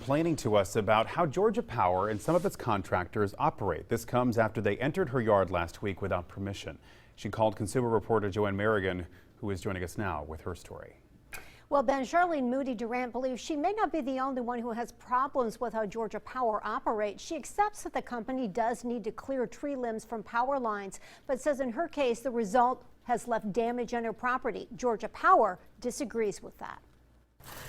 complaining to us about how Georgia Power and some of its contractors operate. This comes after they entered her yard last week without permission. She called consumer reporter Joanne Merrigan, who is joining us now with her story. Well, Ben, Charlene Moody Durant believes she may not be the only one who has problems with how Georgia Power operates. She accepts that the company does need to clear tree limbs from power lines, but says in her case the result has left damage on her property. Georgia Power disagrees with that.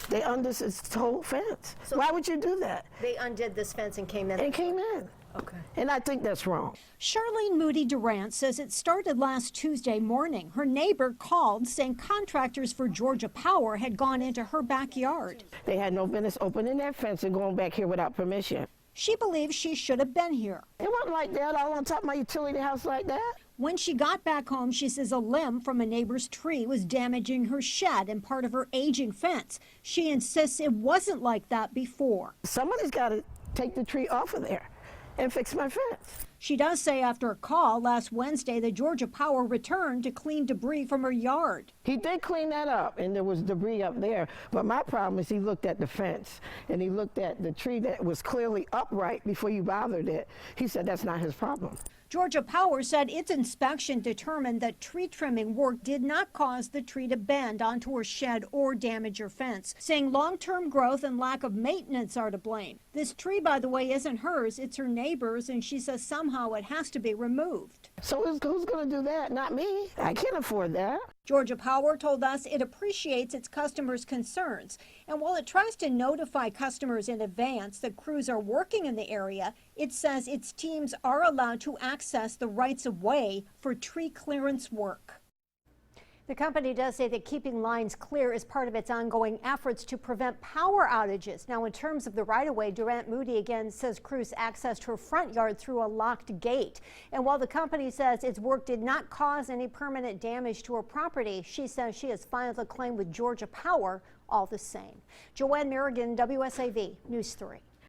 They undid this whole fence. So why would you do that? They undid this fence and came in. And came in. Okay. And I think that's wrong. Charlene Moody Durant says it started last Tuesday morning. Her neighbor called saying contractors for Georgia Power had gone into her backyard. They had no business opening that fence and going back here without permission. She believes she should have been here. It wasn't like that, all on top of my utility house like that. When she got back home, she says a limb from a neighbor's tree was damaging her shed and part of her aging fence. She insists it wasn't like that before. Somebody's got to take the tree off of there and fix my fence. She does say after a call last Wednesday that Georgia Power returned to clean debris from her yard. He did clean that up, and there was debris up there. But my problem is he looked at the fence, and he looked at the tree that was clearly upright before you bothered it. He said that's not his problem. Georgia Power said its inspection determined that tree trimming work did not cause the tree to bend onto her shed or damage her fence, saying long-term growth and lack of maintenance are to blame. This tree, by the way, isn't hers, it's her neighbor's, and she says somehow it has to be removed. So who's going to do that? Not me. I can't afford that. Georgia Power told us it appreciates its customers' concerns, and while it tries to notify customers in advance that crews are working in the area, it says its teams are allowed to access the rights-of-way for tree clearance work. The company does say that keeping lines clear is part of its ongoing efforts to prevent power outages. Now, in terms of the right-of-way, Durant Moody again says crews accessed her front yard through a locked gate. And while the company says its work did not cause any permanent damage to her property, she says she has filed a claim with Georgia Power all the same. Joanne Merrigan, WSAV News 3.